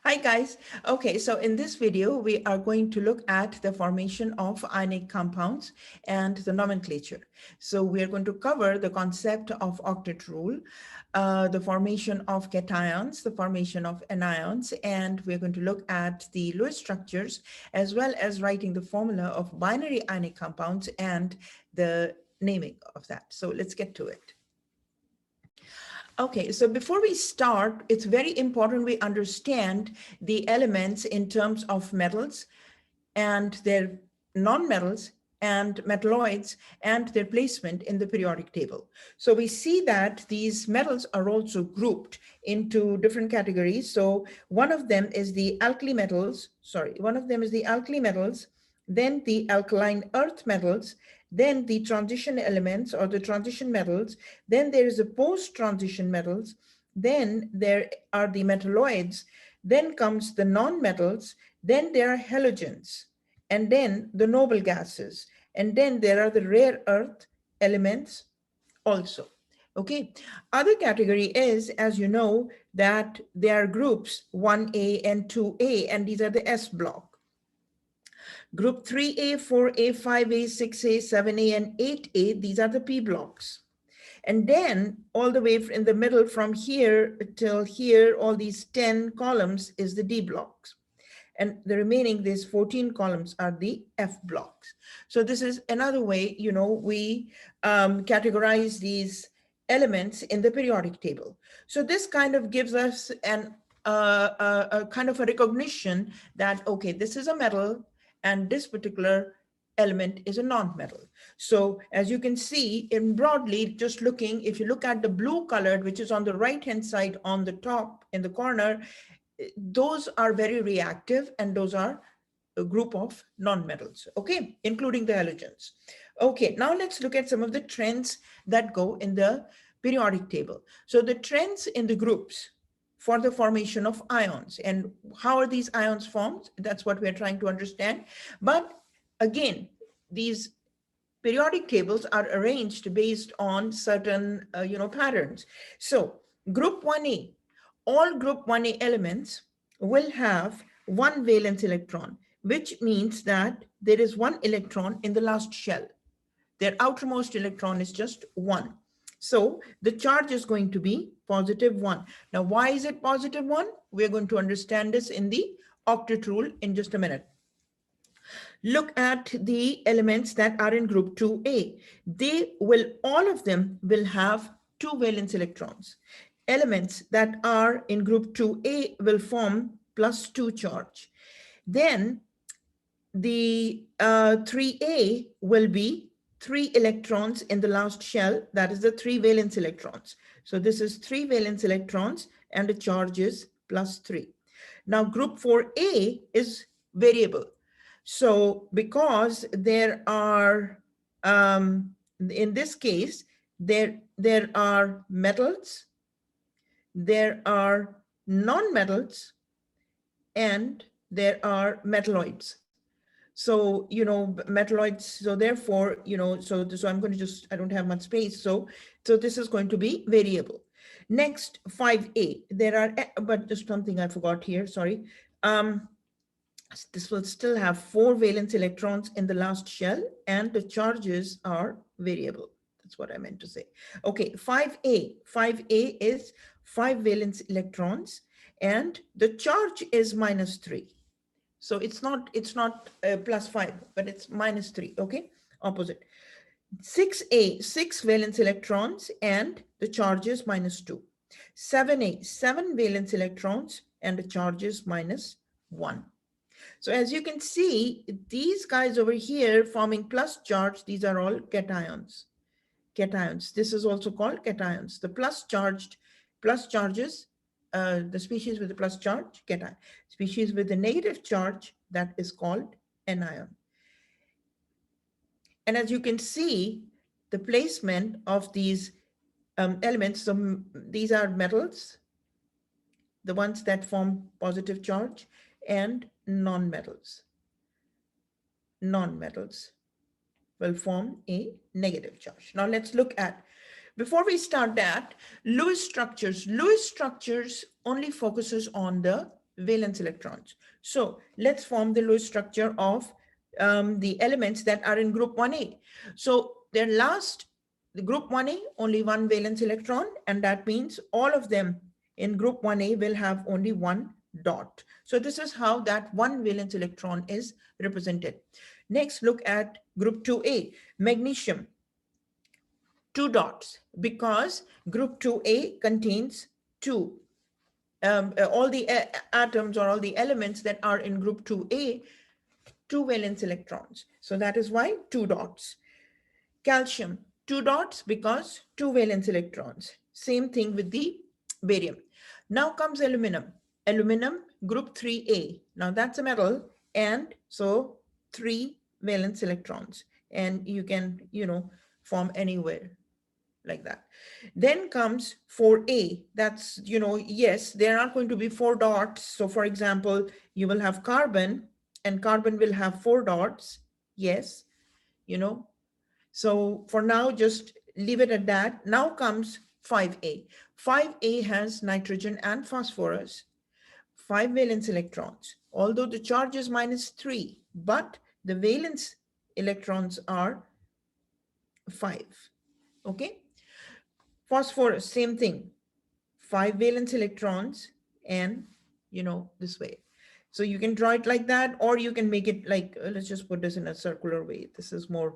Hi guys. Okay, so in this video, we are going to look at the formation of ionic compounds and the nomenclature. So we are going to cover the concept of octet rule, the formation of cations, the formation of anions, and we're going to look at the Lewis structures, as well as writing the formula of binary ionic compounds and the naming of that. So let's get to it. Okay, so before we start, it's very important we understand the elements in terms of metals and their nonmetals and metalloids and their placement in the periodic table. So we see that these metals are also grouped into different categories. So one of them is the alkali metals, then the alkaline earth metals, then the transition elements or the transition metals, then there is a post-transition metals, then there are the metalloids, then comes the non-metals, then there are halogens, and then the noble gases, and then there are the rare earth elements also. Okay, other category is, as you know, that there are groups 1A and 2A, and these are the S block. Group 3A, 4A, 5A, 6A, 7A, and 8A, these are the P blocks. And then all the way in the middle from here till here, all these 10 columns is the D blocks. And the remaining, these 14 columns are the F blocks. So this is another way, we categorize these elements in the periodic table. So this kind of gives us a kind of a recognition that, okay, this is a metal and this particular element is a non-metal. So as you can see in broadly, just looking, if you look at the blue colored, which is on the right-hand side on the top in the corner, those are very reactive and those are a group of non-metals, okay, including the halogens. Okay, now let's look at some of the trends that go in the periodic table. So the trends in the groups for the formation of ions and how are these ions formed? That's what we're trying to understand. But again, these periodic tables are arranged based on certain, patterns. So group 1A, all group 1A elements will have one valence electron, which means that there is one electron in the last shell. Their outermost electron is just one. So the charge is going to be +1. Now, why is it +1? We're going to understand this in the octet rule in just a minute. Look at the elements that are in group 2A. All of them will have 2 valence electrons. Elements that are in group 2A will form +2 charge. Then the 3A will be 3 electrons in the last shell. That is the 3 valence electrons. So this is 3 valence electrons and the charge is +3. Now group 4A is variable. So because there are, in this case, there are metals, there are non-metals, and there are metalloids. So, metalloids, so therefore, so I'm going to just, I don't have much space. So this is going to be variable. Next, 5A, there are, but just something I forgot here, sorry. This will still have 4 valence electrons in the last shell and the charges are variable. That's what I meant to say. Okay, 5A. 5A is 5 valence electrons and the charge is -3. So it's not +5, but it's -3, okay? Opposite. 6A, 6 valence electrons and the charge is -2. 7A, 7 valence electrons and the charge is -1. So as you can see, these guys over here forming plus charge, these are all cations. Cations. This is also called cations. The plus charges, the species with the plus charge, cation. Species with the negative charge, that is called anion. And as you can see, the placement of these elements, so these are metals, the ones that form positive charge, and non-metals. Non-metals will form a negative charge. Now let's look at, before we start that, Lewis structures. Lewis structures only focuses on the valence electrons. So let's form the Lewis structure of the elements that are in group 1a. So their last, the group 1a, only one valence electron, and that means all of them in group 1a will have only one dot. So this is how that one valence electron is represented. Next, look at group 2a, magnesium, 2 dots, because group 2a contains two. All the atoms or all the elements that are in group 2a, two valence electrons. So that is why 2 dots. Calcium, 2 dots because two valence electrons. Same thing with the barium. Now comes aluminum. Aluminum, group 3a. Now that's a metal, and so 3 valence electrons. And you can, form anywhere like that. Then comes 4a. That's, yes, there are going to be 4 dots. So for example, you will have carbon, and carbon will have 4 dots. Yes, so for now, just leave it at that. Now comes 5a. 5a has nitrogen and phosphorus, 5 valence electrons, although the charge is -3, but the valence electrons are 5. Okay. Phosphorus, same thing, 5 valence electrons, and this way. So you can draw it like that, or you can make it like, let's just put this in a circular way. This is more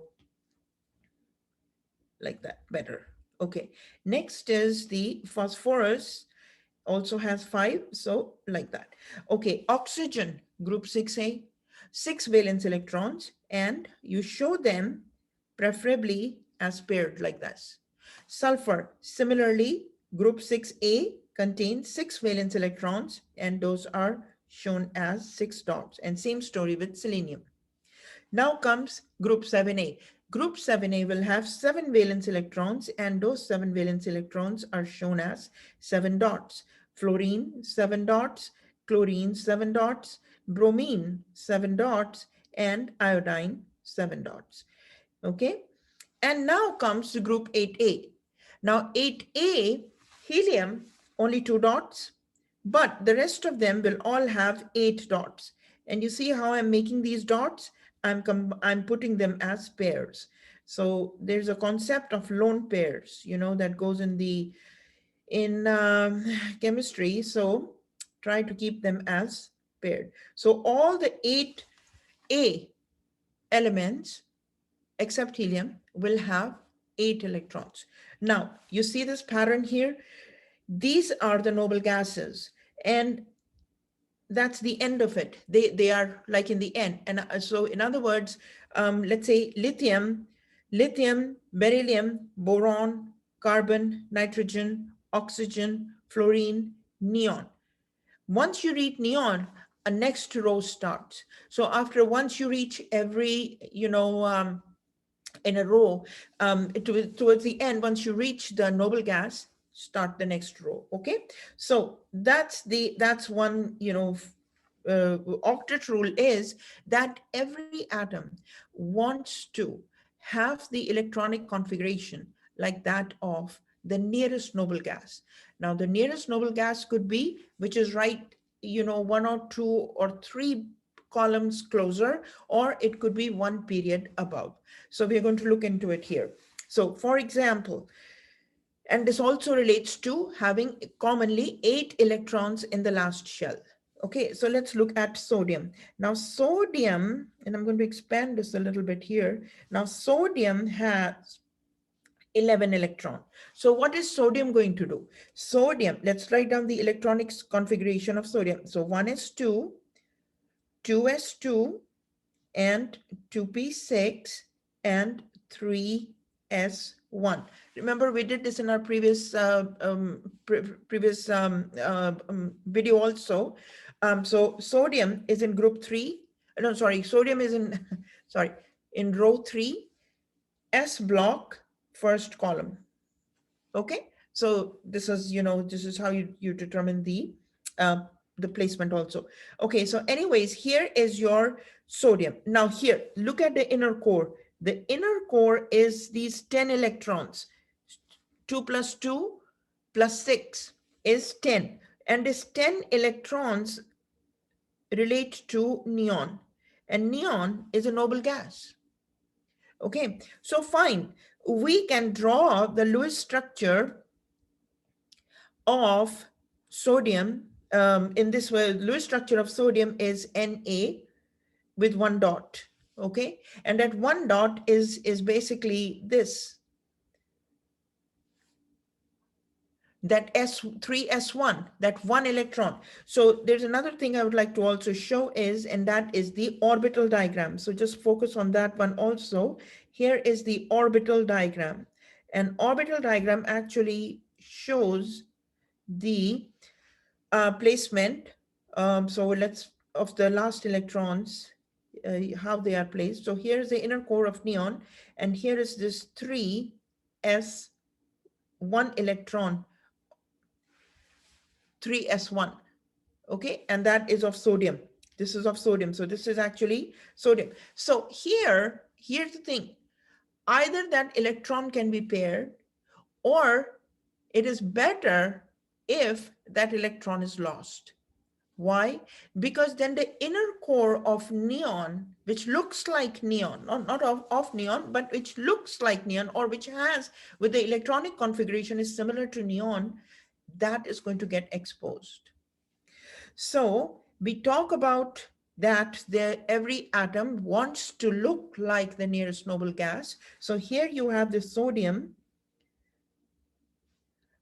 like that, better. Okay, next is the phosphorus, also has 5, so like that. Okay, oxygen, group 6a, 6 valence electrons, and you show them preferably as paired like this. Sulfur, similarly, group 6a contains 6 valence electrons, and those are shown as 6 dots, and same story with selenium. Now comes group 7a. Group 7a will have 7 valence electrons, and those 7 valence electrons are shown as 7 dots. Fluorine, 7 dots, chlorine, 7 dots, bromine, 7 dots, and iodine, 7 dots. Okay, and now comes to group 8a. Now 8a, helium, only 2 dots, but the rest of them will all have 8 dots. And you see how I'm making these dots? I'm putting them as pairs. So there's a concept of lone pairs, that goes in chemistry. So try to keep them as paired. So all the 8A elements, except helium, will have 8 electrons. Now, you see this pattern here? These are the noble gases, and that's the end of it. They are like in the end. And so in other words, let's say lithium, beryllium, boron, carbon, nitrogen, oxygen, fluorine, neon. Once you reach neon, a next row starts. So once you reach every, in a row, towards the end, once you reach the noble gas, start the next row. Okay, so that's one, octet rule is that every atom wants to have the electronic configuration like that of the nearest noble gas. Now the nearest noble gas could be, which is right, 1 or 2 or 3 columns closer, or it could be 1 period above. So we're going to look into it here. So for example, and this also relates to having commonly 8 electrons in the last shell. Okay, so let's look at sodium. Now sodium, and I'm going to expand this a little bit here. Now sodium has 11 electron. So what is sodium going to do? Sodium, let's write down the electronics configuration of sodium. So 1s2, 2s2, and 2p6, and 3s1. Remember, we did this in our previous video also. So sodium is in group 3. No, sorry, sodium is in, in row 3, S block, first column. Okay, so this is, this is how you determine the placement also. Okay, so anyways, here is your sodium. Now here, look at the inner core. The inner core is these 10 electrons. 2 plus 2 plus 6 is 10. And this 10 electrons relate to neon, and neon is a noble gas. Okay, so fine, we can draw the Lewis structure of sodium. In this way, Lewis structure of sodium is Na with one dot. Okay, and that one dot is basically this, that S3S1, that one electron. So there's another thing I would like to also show is, and that is the orbital diagram. So just focus on that one also. Here is the orbital diagram. An orbital diagram actually shows the placement. So let's, of the last electrons, how they are placed. So here's the inner core of neon, and here is this 3s1 electron, 3s1. Okay, and that is of sodium. This is of sodium. So this is actually sodium. So here's the thing. Either that electron can be paired, or it is better if that electron is lost. Why? Because then the inner core of neon, which looks like neon, not of neon, but which looks like neon, or which has, with the electronic configuration is similar to neon, that is going to get exposed. So we talk about that every atom wants to look like the nearest noble gas. So here you have the sodium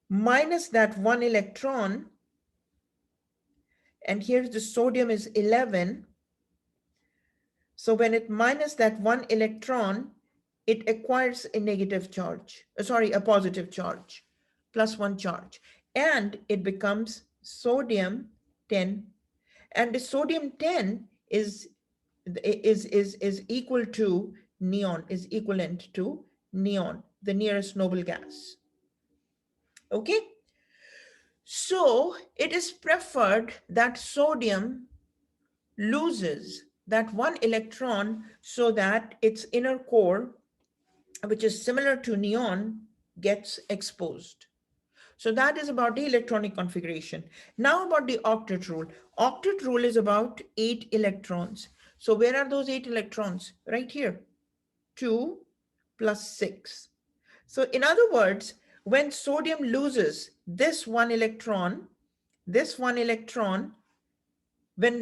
minus that one electron, and here's the sodium is 11. So when it minus that one electron, it acquires a negative charge, a positive charge, plus one charge, and it becomes sodium 10. And the sodium 10 is equal to neon, is equivalent to neon, the nearest noble gas. Okay. So it is preferred that sodium loses that one electron so that its inner core, which is similar to neon, gets exposed. So that is about the electronic configuration. Now about the octet rule. Octet rule is about 8 electrons. So where are those 8 electrons? Right here, 2 plus 6. So in other words, when sodium loses this one electron, when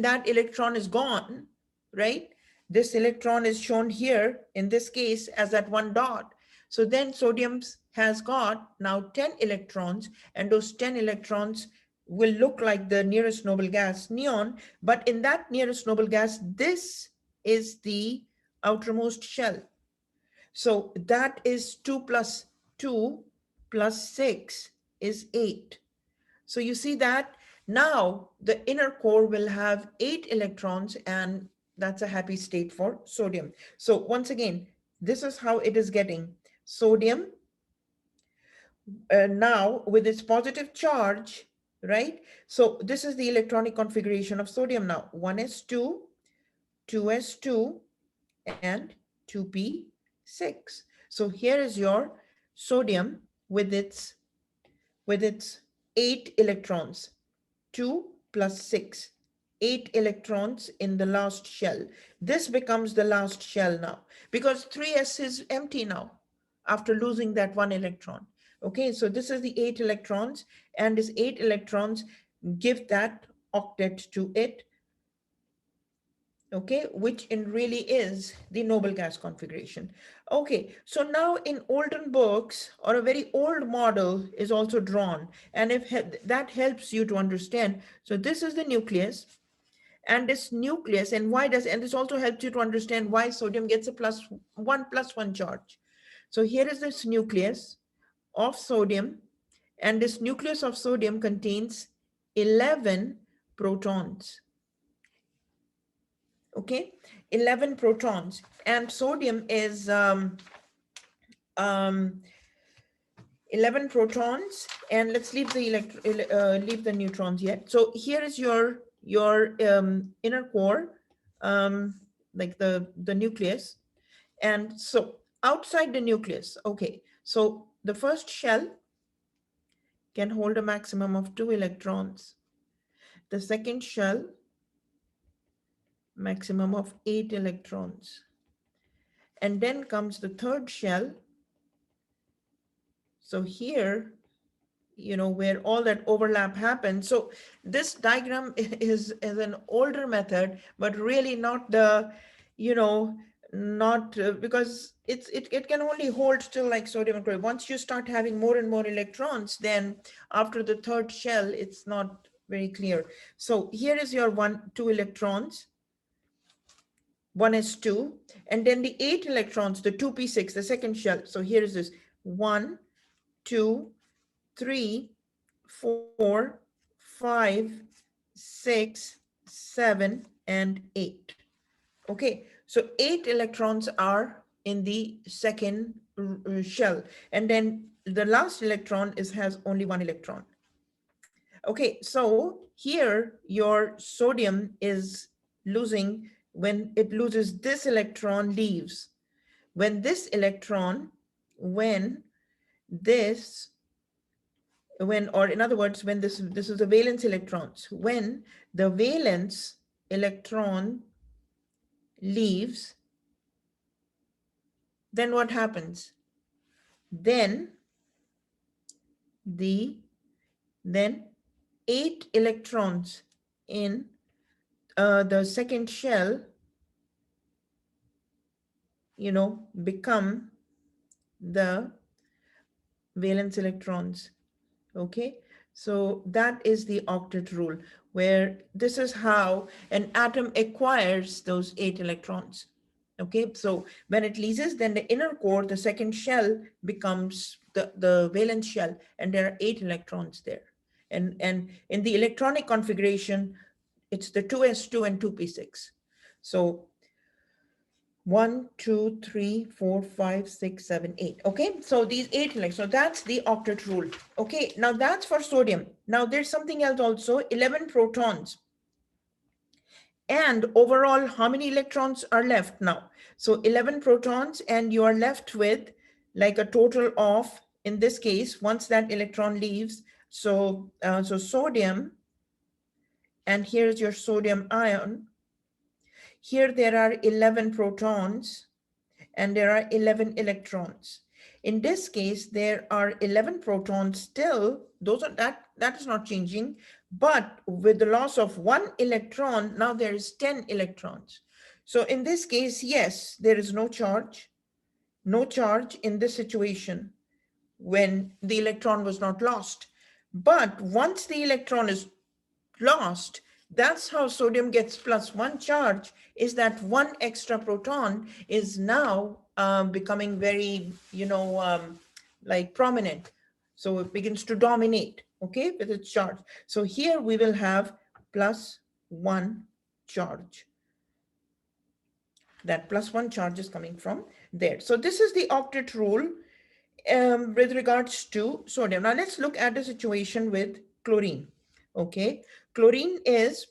that electron is gone, right? This electron is shown here in this case as that one dot. So then sodium has got now 10 electrons, and those 10 electrons will look like the nearest noble gas, neon. But in that nearest noble gas, this is the outermost shell. So that is 2 plus 2 plus 6 is 8. So you see that now the inner core will have 8 electrons, and that's a happy state for sodium. So once again, this is how it is getting. Sodium now with its positive charge, right? So this is the electronic configuration of sodium now. 1s2, 2s2, and 2p6. So here is your sodium with its 8 electrons, 2 plus 6, 8 electrons in the last shell. This becomes the last shell now because 3s is empty now after losing that one electron. Okay, so this is the 8 electrons, and these 8 electrons give that octet to it, okay, which in really is the noble gas configuration. Okay, so now in olden books, or a very old model is also drawn, and if that helps you to understand. So this is the nucleus, and this nucleus, and this also helps you to understand why sodium gets a plus one charge. So here is this nucleus of sodium, and this nucleus of sodium contains 11 protons. Okay, 11 protons, and sodium is 11 protons, and let's leave the neutrons yet. So here is your inner core, like the nucleus, and so outside the nucleus. Okay, so the first shell can hold a maximum of 2 electrons. The second shell maximum of 8 electrons. And then comes the third shell. So here, you know, where all that overlap happens. So this diagram is an older method, but really not the, you know, not because it can only hold till like sodium and chlorine. Once you start having more and more electrons, then after the third shell, it's not very clear. So here is your 2 electrons, 1s2, and then the 8 electrons, the 2p6, the second shell. So here is this 1, 2, 3, 4, 5, 6, 7, and 8. Okay, so 8 electrons are in the second shell, and then the last electron has only 1 electron. Okay, so here your sodium is losing when it loses this electron leaves. When this electron, or in other words, when this is the valence electrons, when the valence electron leaves, then what happens? Then 8 electrons in the second shell, you know, become the valence electrons. Okay, so that is the octet rule, where this is how an atom acquires those 8 electrons. Okay, so when it leases, then the inner core, the second shell, becomes the valence shell, and there are 8 electrons there. And in the electronic configuration, it's the 2s2 and 2p6. So 1, 2, 3, 4, 5, 6, 7, 8. Okay, so these 8 electrons. So that's the octet rule. Okay, now that's for sodium. Now there's something else also, 11 protons. And overall, how many electrons are left now? So 11 protons, and you are left with like a total of, in this case, once that electron leaves, so sodium, and here's your sodium ion. Here there are 11 protons, and there are 11 electrons. In this case, there are 11 protons still. That is not changing, but with the loss of 1 electron, now there is 10 electrons. So in this case, yes, there is no charge in this situation when the electron was not lost. But once the electron is lost, that's how sodium gets +1 charge, is that 1 extra proton is now becoming very, you know, like prominent. So it begins to dominate, okay, with its charge. So here we will have +1 charge. That +1 charge is coming from there. So this is the octet rule with regards to sodium. Now let's look at the situation with chlorine. Okay, chlorine is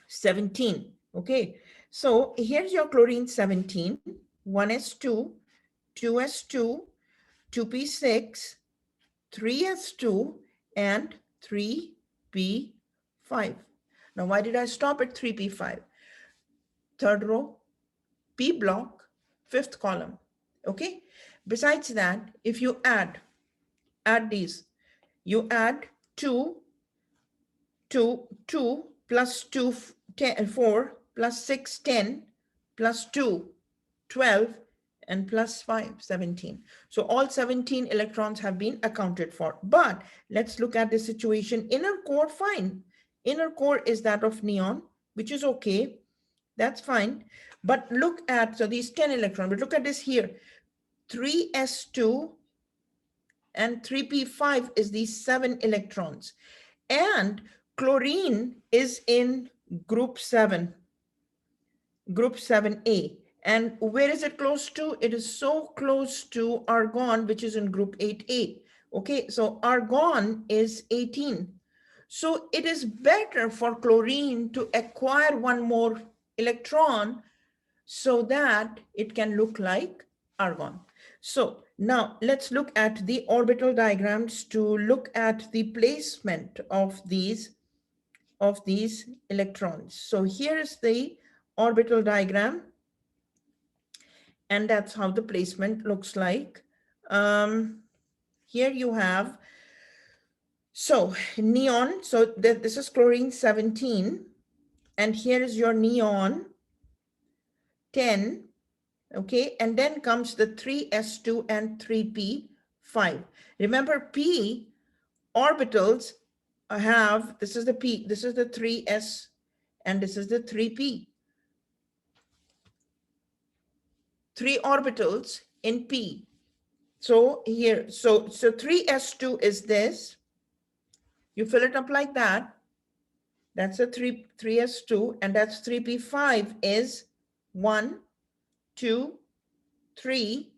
17. Okay, so here's your chlorine 17, 1s2, 2s2, 2p6, 3s2, and 3p5. Now, why did I stop at 3p5? Third row, p block, fifth column. Okay, besides that, if you add these, you add 2 plus 2, 4 plus 6, 10 plus 2, 12, and plus 5, 17. So all 17 electrons have been accounted for. But let's look at the situation. Inner core, fine. Inner core is that of neon, which is okay. That's fine. But look at, so these 10 electrons, but look at this here. 3s2 and 3p5 is these 7 electrons. And chlorine is in group 7, group 7A. And where is it close to? It is so close to argon, which is in group 8A. Okay, so argon is 18. So it is better for chlorine to acquire 1 more electron so that it can look like argon. So now let's look at the orbital diagrams to look at the placement of these electrons. So here's the orbital diagram. And that's how the placement looks like. Here you have, so neon, so this is chlorine 17, and here is your neon 10, okay? And then comes the 3s2 and 3p5. Remember, p orbitals have, this is the p, this is the 3s, and this is the 3p. 3 orbitals in p. So here, so 3s2 is this. You fill it up like that. That's a 3s2, and that's 3p5 is 1, 2, 3,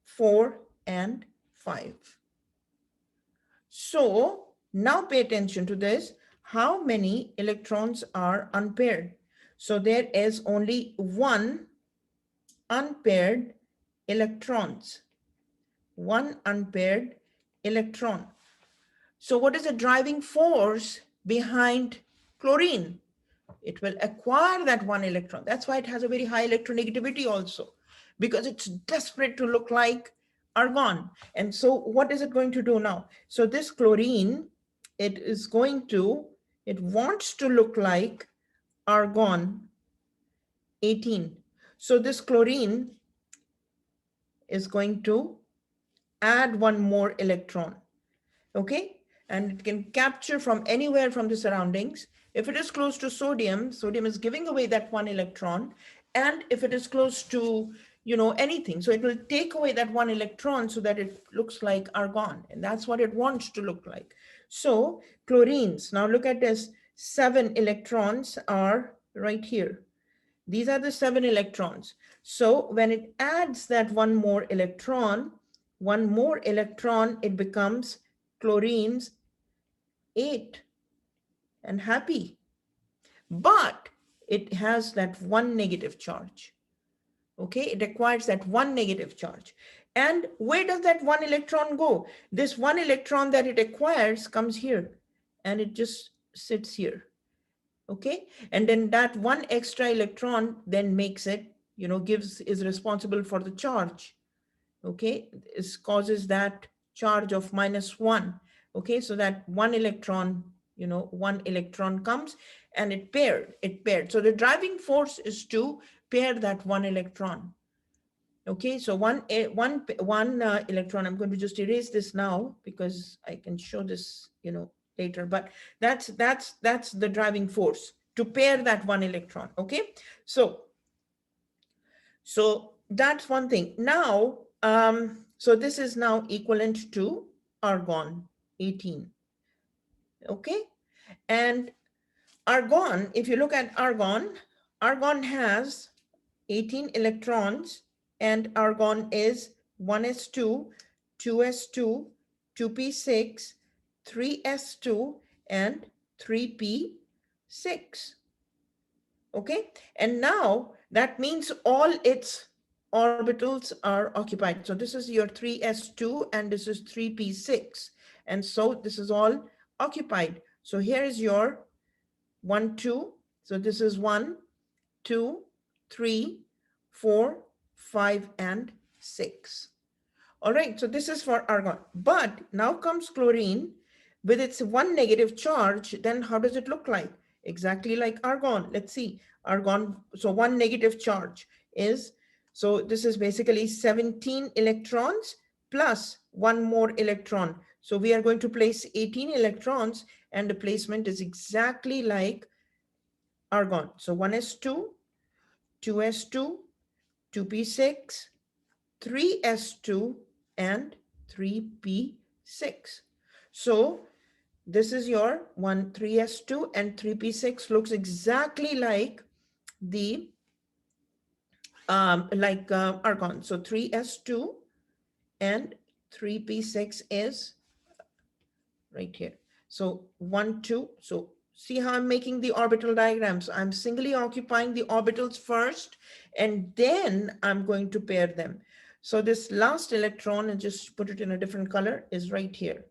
4, and 5. So now pay attention to this. How many electrons are unpaired? So there is only one unpaired electrons. One unpaired electron. So what is the driving force behind chlorine? It will acquire that one electron. That's why it has a very high electronegativity also, because it's desperate to look like argon. And so what is it going to do now? So this chlorine, it wants to look like argon 18. So this chlorine is going to add one more electron, okay? And it can capture from anywhere from the surroundings. If it is close to sodium, sodium is giving away that one electron. And if it is close to, anything, so it will take away that one electron so that it looks like argon. And that's what it wants to look like. So chlorines, now look at this, 7 electrons are right here. These are the 7 electrons. So when it adds that one more electron, it becomes chlorines 8 and happy. But it has that one negative charge. Okay, it acquires that one negative charge. And where does that one electron go? This one electron that it acquires comes here and it just sits here. Okay, and then that one extra electron then makes it, is responsible for the charge. Okay, it causes that charge of -1. Okay, so that one electron, one electron comes and it paired. So the driving force is to pair that one electron. Okay, so one electron, I'm going to just erase this now because I can show this, later, but that's the driving force to pair that one electron. Okay, so that's one thing. Now, so this is now equivalent to argon 18. Okay, and argon, if you look at argon has 18 electrons, and argon is 1s2, 2s2, 2p6, 3s2, and 3p6. Okay, and now that means all its orbitals are occupied. So this is your 3s2 and this is 3p6. And so this is all occupied. So here is your 1, 2. So this is 1, 2, 3, 4, 5, and 6. All right, so this is for argon. But now comes chlorine with its one negative charge. Then how does it look like? Exactly like argon. Let's see. Argon, so one negative charge is, so this is basically 17 electrons plus one more electron. So we are going to place 18 electrons and the placement is exactly like argon. So 1s2, 2s2, 2p6, 3s2, and 3p6. So this is your 3s2 and 3p6 looks exactly like the argon. So 3s2 and 3p6 is right here. So 1, 2. So see how I'm making the orbital diagrams. I'm singly occupying the orbitals first, and then I'm going to pair them. So this last electron, and just put it in a different color, is right here,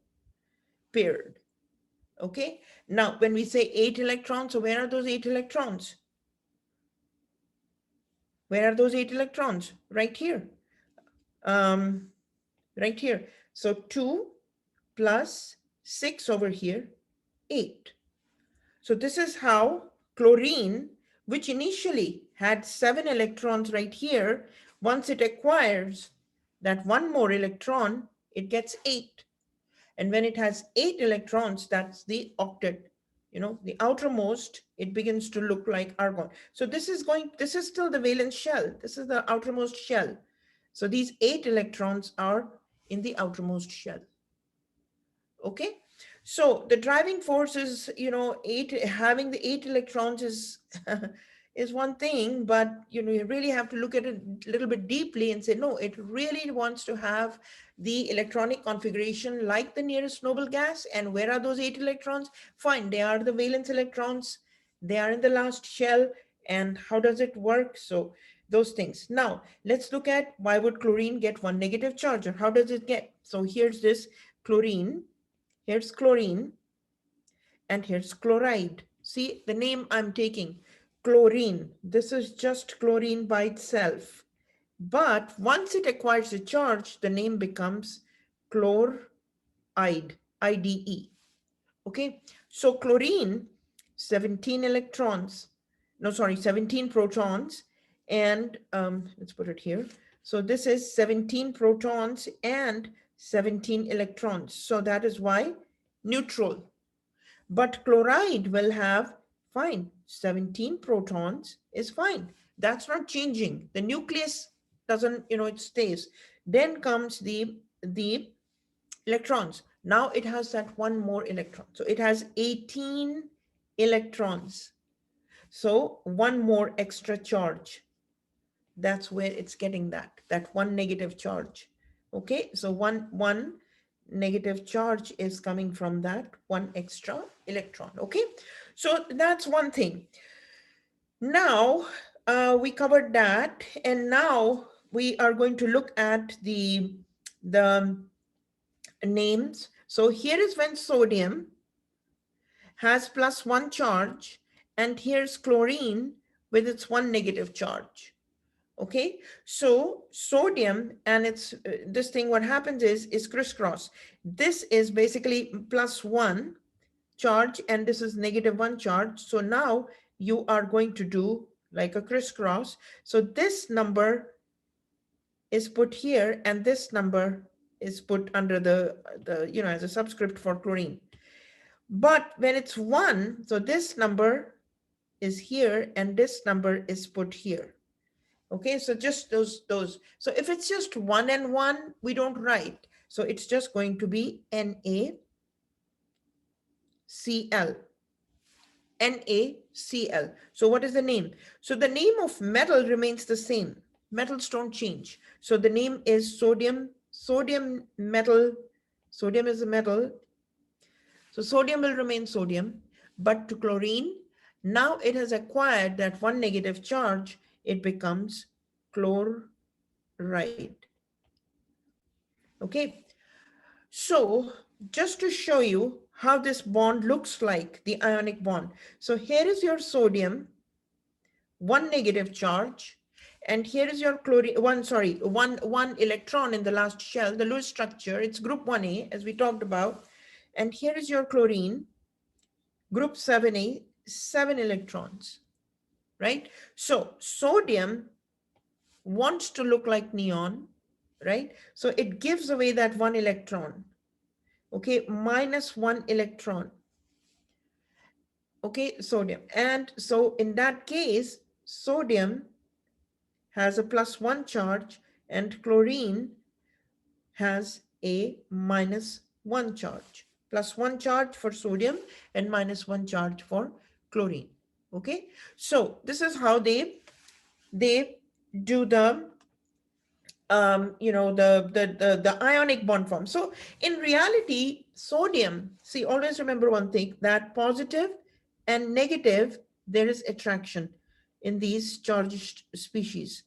paired. Okay. Now, when we say 8 electrons, so where are those 8 electrons? Where are those 8 electrons? Right here. Right here. So 2 plus 6 over here, 8. So this is how chlorine, which initially had 7 electrons right here, once it acquires that one more electron, it gets 8. And when it has 8 electrons, that's the octet. You know, the outermost, it begins to look like argon. So this is still the valence shell. This is the outermost shell. So these 8 electrons are in the outermost shell. Okay. So the driving force is, you know, having the 8 electrons is is one thing, but you know, you really have to look at it a little bit deeply and say, no, it really wants to have the electronic configuration like the nearest noble gas. And where are those 8 electrons? Fine, they are the valence electrons. They are in the last shell. And how does it work? So those things. Now, let's look at why would chlorine get one negative charge, or how does it get? So here's this chlorine. Here's chlorine, and here's chloride. See the name I'm taking, chlorine. This is just chlorine by itself. But once it acquires a charge, the name becomes chloride, IDE. Okay, so chlorine, 17 electrons. No, sorry, 17 protons. And let's put it here. So this is 17 protons and 17 electrons. So that is why neutral. But chloride will have, fine, 17 protons is fine. That's not changing. The nucleus doesn't, you know, it stays. Then comes the electrons. Now it has that one more electron. So it has 18 electrons. So one more extra charge. That's where it's getting that one negative charge. Okay, so one negative charge is coming from that one extra electron. Okay, so that's one thing. Now we covered that, and now we are going to look at the names. So here is when sodium has +1 charge, and here's chlorine with its one negative charge. Okay, so sodium and it's this thing, what happens is crisscross. This is basically +1 charge and this is -1 charge. So now you are going to do like a crisscross. So this number is put here and this number is put under the you know, as a subscript for chlorine. But when it's 1, so this number is here and this number is put here. Okay, so just those. So if it's just 1 and 1, we don't write. So it's just going to be NaCl. NaCl. So what is the name? So the name of metal remains the same. Metals don't change. So the name is sodium metal. Sodium is a metal. So sodium will remain sodium, but to chlorine, now it has acquired that one negative charge, it becomes chloride. Okay, so just to show you how this bond looks like, the ionic bond. So here is your sodium, one negative charge, and here is your chlorine, one electron in the last shell, the Lewis structure, it's group 1A as we talked about. And here is your chlorine, group 7A, 7 electrons, right? So sodium wants to look like neon, right? So it gives away that one electron, okay, -1 electron, okay, sodium. And so in that case, sodium has a +1 charge and chlorine has a -1 charge. +1 charge for sodium and -1 charge for chlorine. Okay, so this is how they do the you know, the ionic bond form. So in reality, sodium, see, always remember one thing, that positive and negative, there is attraction in these charged species.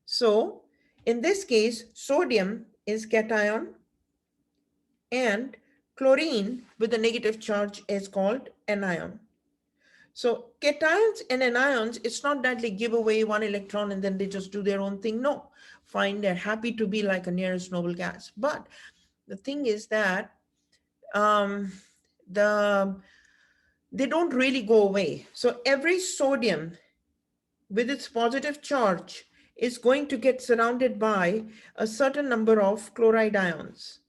So in this case, sodium is cation and chlorine with a negative charge is called anion. So cations and anions, it's not that they give away one electron and then they just do their own thing. No, fine, they're happy to be like a nearest noble gas. But the thing is that um, they don't really go away. So every sodium with its positive charge is going to get surrounded by a certain number of chloride ions.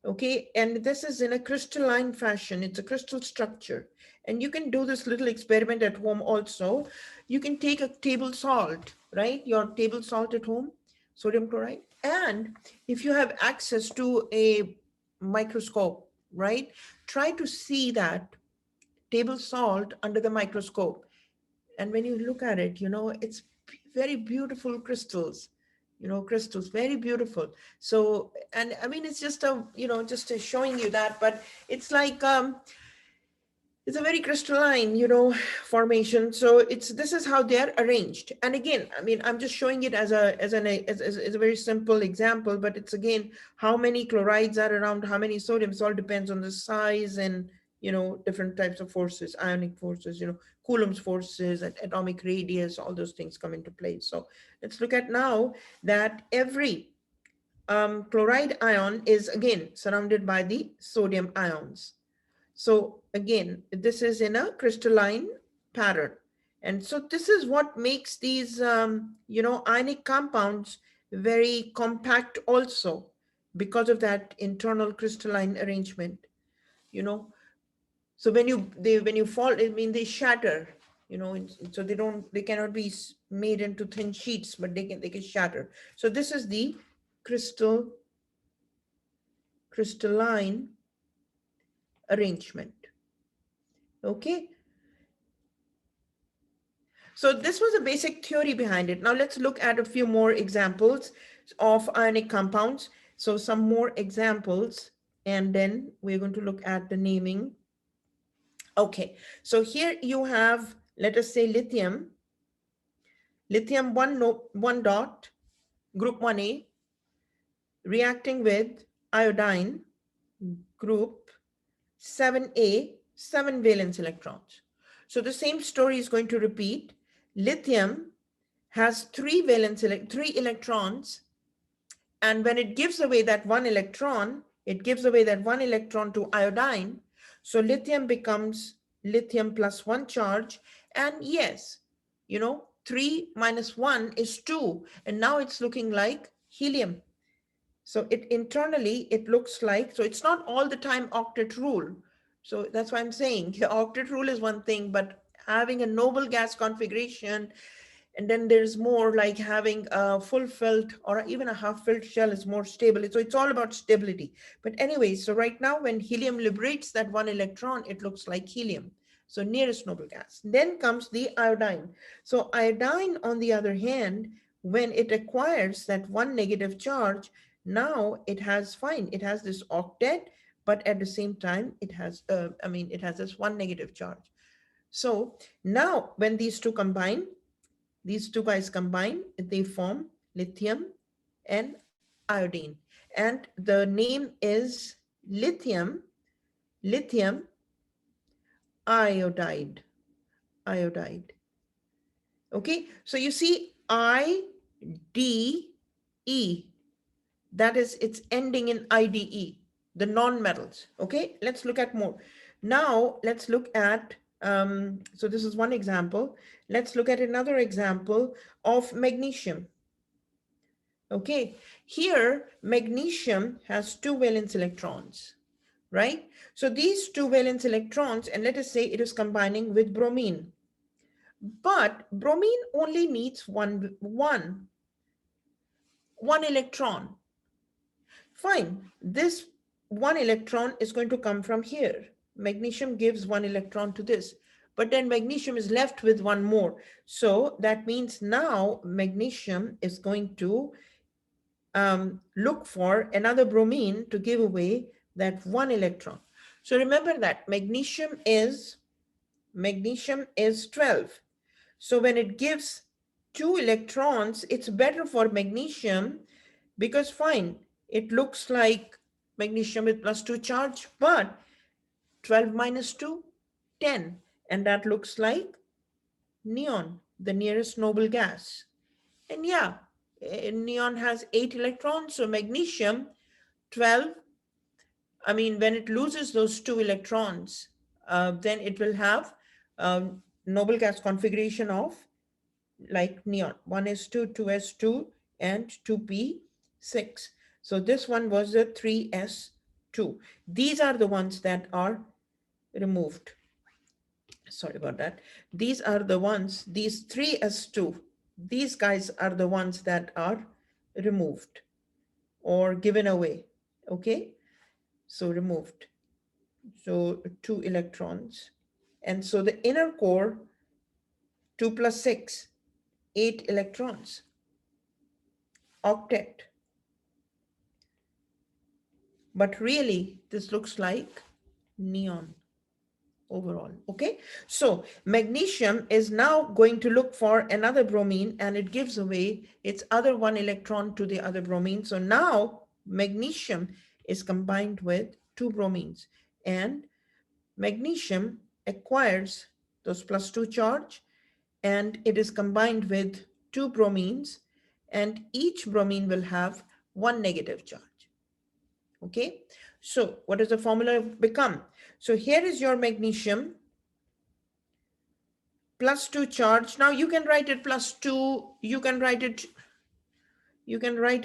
Okay, and this is in a crystalline fashion. It's a crystal structure. And you can do this little experiment at home also. You can take a table salt, right? Your table salt at home, sodium chloride. And if you have access to a microscope, right? Try to see that table salt under the microscope. And when you look at it, you know, it's very beautiful crystals, you know, crystals, very beautiful. So, and I mean, it's just a, you know, just showing you that, but it's like, it's a very crystalline, you know, formation. So this is how they're arranged. And again, I mean, I'm just showing it as a very simple example, but it's again, how many chlorides are around, how many sodiums, all depends on the size and, you know, different types of forces, ionic forces, you know, Coulomb's forces, atomic radius, all those things come into play. So let's look at now that every chloride ion is again surrounded by the sodium ions. So again, this is in a crystalline pattern. And so this is what makes these, you know, ionic compounds very compact also because of that internal crystalline arrangement, you know. So when you fall, I mean, they shatter, you know, so they cannot be made into thin sheets, but they can shatter. So this is the crystalline arrangement. Okay. So this was a basic theory behind it. Now let's look at a few more examples of ionic compounds. So some more examples, and then we're going to look at the naming. Okay, so here you have, let us say lithium, one dot, group 1A, reacting with iodine, group 7A, 7 valence electrons. So the same story is going to repeat. Lithium has 3 electrons, and when it gives away that one electron, it gives away that one electron to iodine. So lithium becomes lithium plus 1 charge, and yes, you know, 3 minus 1 is 2, and now it's looking like helium. So it internally, it looks like, so it's not all the time octet rule. So that's why I'm saying the octet rule is one thing, but having a noble gas configuration, and then there's more like having a full filled or even a half filled shell is more stable. So it's all about stability. But anyway, so right now when helium liberates that one electron, it looks like helium. So nearest noble gas. Then comes the iodine. So iodine, on the other hand, when it acquires that one negative charge, now it has it has this octet, but at the same time, it has, it has this one negative charge. So now when these two guys combine, they form lithium and iodine. And the name is lithium iodide. Okay, so you see IDE, that is, it's ending in IDE, the non-metals. Okay, let's look at more. Now let's look at, so this is one example. Let's look at another example of magnesium. Okay, here magnesium has 2 valence electrons, right? So these 2 valence electrons, and let us say it is combining with bromine. But bromine only needs one electron. Fine, this one electron is going to come from here. Magnesium gives one electron to this, but then magnesium is left with one more. So that means now magnesium is going to look for another bromine to give away that one electron. So remember that magnesium is 12. So when it gives 2 electrons, it's better for magnesium because fine, it looks like magnesium with plus 2 charge, but 12 minus 2, 10. And that looks like neon, the nearest noble gas. And yeah, neon has 8 electrons, so magnesium 12. I mean, when it loses those 2 electrons, then it will have noble gas configuration of like neon. 1s2, 2s2, and 2p6. So this one was the 3s2. These are the ones that are removed. Sorry about that. These are the ones, these 3s2, these guys are the ones that are removed or given away. Okay, so removed. So 2 electrons. And so the inner core, 2 plus 6, 8 electrons. Octet. But really, this looks like neon overall. Okay, so magnesium is now going to look for another bromine, and it gives away its other 1 electron to the other bromine. So now magnesium is combined with 2 bromines, and magnesium acquires those +2 charge, and it is combined with 2 bromines, and each bromine will have 1 negative charge. Okay, so what does the formula become? So here is your magnesium, +2 charge. Now you can write it +2, you can write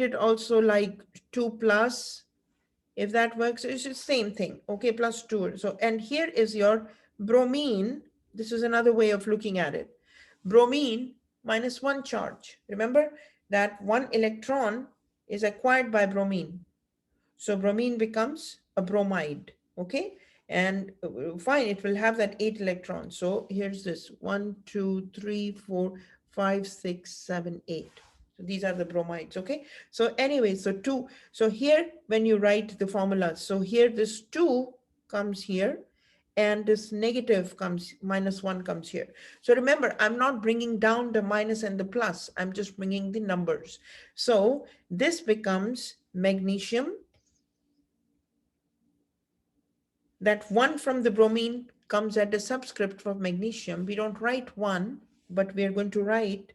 it also like 2 plus, if that works. It's the same thing. Okay, +2. So, and here is your bromine. This is another way of looking at it. Bromine -1 charge. Remember that 1 electron is acquired by bromine. So bromine becomes a bromide, okay? And fine, it will have that 8 electrons. So here's this 1, 2, 3, 4, 5, 6, 7, 8. So these are the bromides, okay? So anyway, so 2. So here, when you write the formula, so here this 2 comes here, and this negative comes, -1 comes here. So remember, I'm not bringing down the minus and the plus. I'm just bringing the numbers. So this becomes magnesium. That 1 from the bromine comes at the subscript of magnesium. We don't write 1, but we are going to write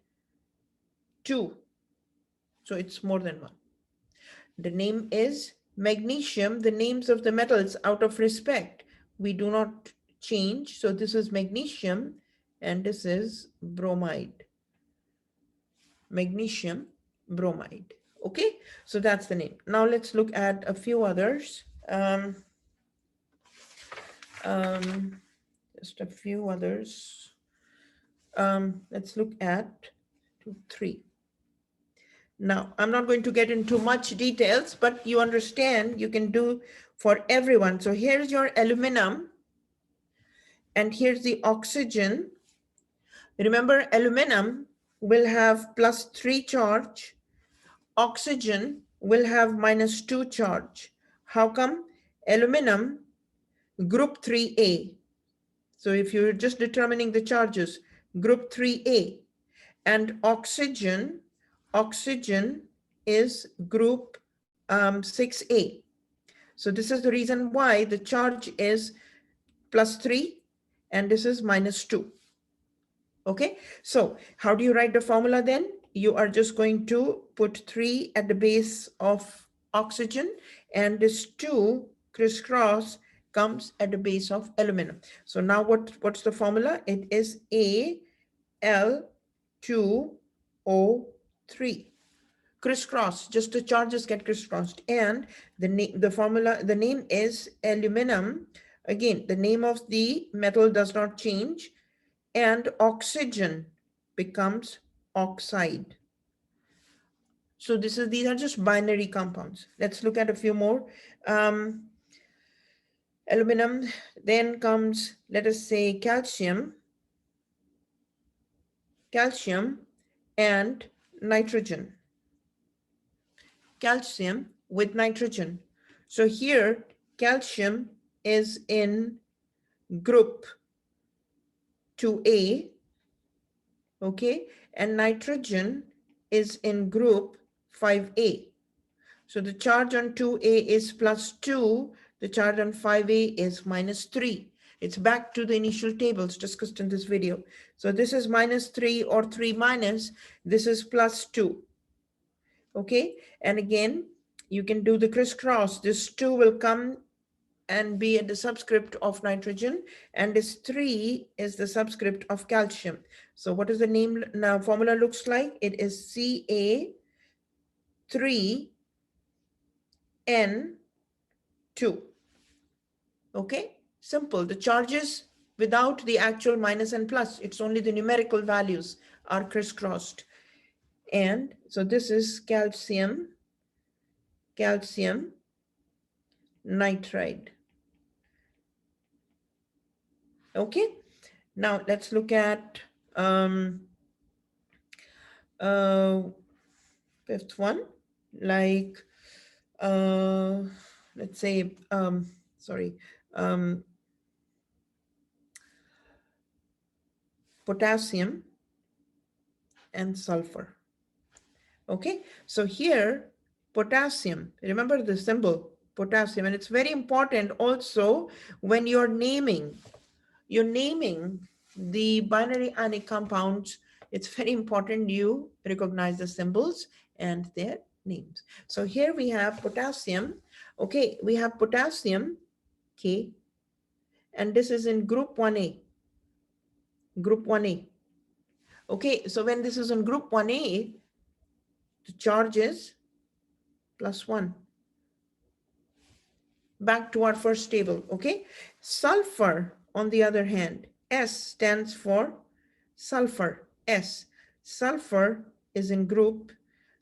2. So it's more than 1. The name is magnesium, the names of the metals out of respect. We do not change. So this is magnesium, and this is bromide. Magnesium bromide. Okay, so that's the name. Now let's look at a few others. Just a few others. Let's look at 2, 3. Now, I'm not going to get into much details, but you understand you can do for everyone. So here's your aluminum, and here's the oxygen. Remember, aluminum will have +3 charge. Oxygen will have -2 charge. How come? Aluminum, group 3A. So if you're just determining the charges, group 3A, and oxygen is group 6A. So this is the reason why the charge is +3 and this is -2. Okay, so how do you write the formula then? You are just going to put 3 at the base of oxygen, and this 2 crisscross comes at the base of aluminum. So now what's the formula? It is Al2O3. Crisscross, just the charges get crisscrossed. And the name is aluminum. Again, the name of the metal does not change, and oxygen becomes oxide. So these are just binary compounds. Let's look at a few more. Aluminum, then comes, let us say, calcium and nitrogen. Calcium with nitrogen. So here, calcium is in group 2A, okay, and nitrogen is in group 5A. So the charge on 2A is +2, the charge on 5A is -3. It's back to the initial tables discussed in this video. So this is -3 or 3 minus, this is +2. Okay, and again, you can do the crisscross. This 2 will come and be at the subscript of nitrogen, and this 3 is the subscript of calcium. So what is the name now formula looks like? It is Ca3N2. Okay, simple. The charges without the actual minus and plus, it's only the numerical values are crisscrossed. And so this is calcium nitride. Okay, now let's look at fifth one, like let's say potassium and sulfur. Okay, so here potassium, remember the symbol potassium, and it's very important also when you're naming the binary ionic compounds. It's very important you recognize the symbols and their names. So here we have potassium. Okay, we have potassium K, and this is in group 1A. Group 1A. Okay, so when this is in group 1A, the charge is +1. Back to our first table. Okay, sulfur on the other hand, S stands for sulfur. S. Sulfur is in group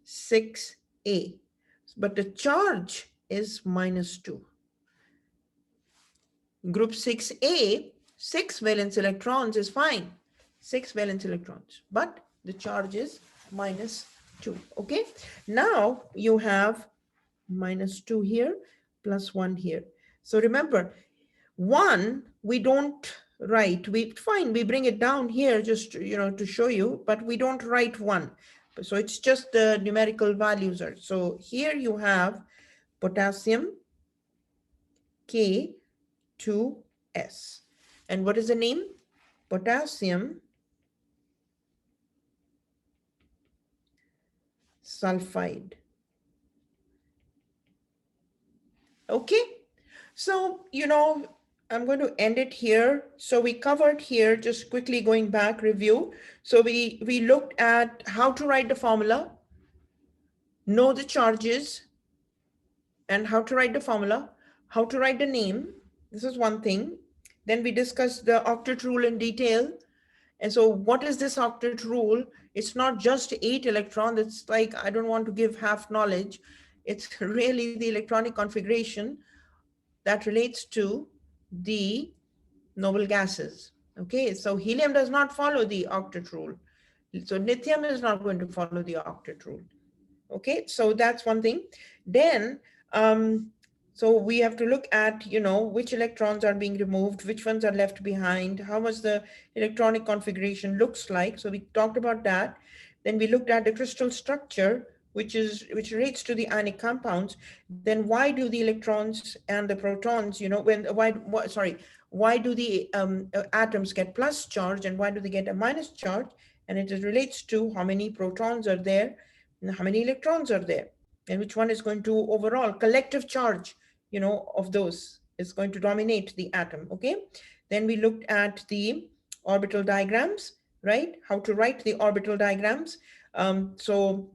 6A, but the charge is -2. Group 6A, 6 valence electrons is fine. 6 valence electrons, but the charge is -2. Okay, now you have -2 here, +1 here. So remember, 1 we don't write. We bring it down here just to show you, but we don't write 1. So it's just the numerical values are. So here you have potassium K2S. And what is the name? Potassium sulfide. Okay, so I'm going to end it here. So we covered here, just quickly going back, review. So we looked at how to write the formula, know the charges, and how to write the formula, how to write the name. This is one thing. Then we discussed the octet rule in detail. And so what is this octet rule? It's not just 8 electrons. It's like, I don't want to give half knowledge. It's really the electronic configuration that relates to the noble gases. Okay, so helium does not follow the octet rule. So lithium is not going to follow the octet rule. Okay, so that's one thing. Then, so we have to look at, which electrons are being removed, which ones are left behind, how much the electronic configuration looks like. So we talked about that. Then we looked at the crystal structure, which relates to the ionic compounds. Then why do the electrons and the protons, why do the atoms get plus charge and why do they get a minus charge? And it relates to how many protons are there and how many electrons are there, and which one is going to overall collective charge, of those is going to dominate the atom. Okay. Then we looked at the orbital diagrams, right? How to write the orbital diagrams. So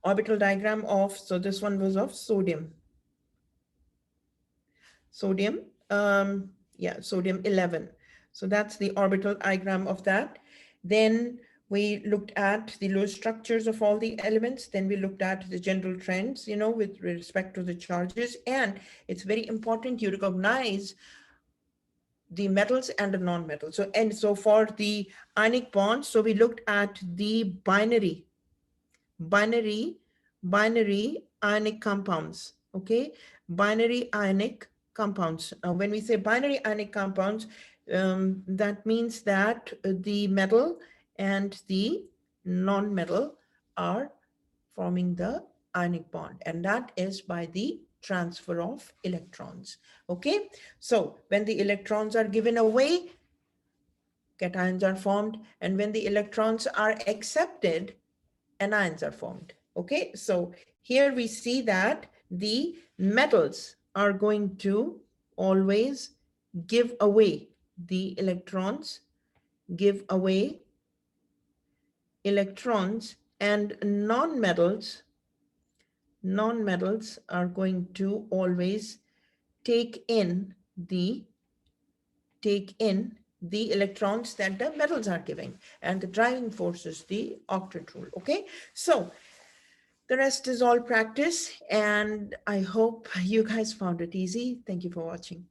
orbital diagram of, so this one was of sodium. Sodium 11. So that's the orbital diagram of that. Then we looked at the low structures of all the elements. Then we looked at the general trends, with respect to the charges. And it's very important you recognize the metals and the non-metals. So for the ionic bonds, so we looked at the binary ionic compounds. Okay, binary ionic compounds. When we say binary ionic compounds, that means that the metal and the non-metal are forming the ionic bond, and that is by the transfer of electrons. Okay, so when the electrons are given away, cations are formed, and when the electrons are accepted, anions are formed. Okay, so here we see that the metals are going to always give away the electrons, give away electrons, and non-metals are going to always take in the electrons that the metals are giving, and the driving force is the octet rule. Okay, so the rest is all practice, and I hope you guys found it easy. Thank you for watching.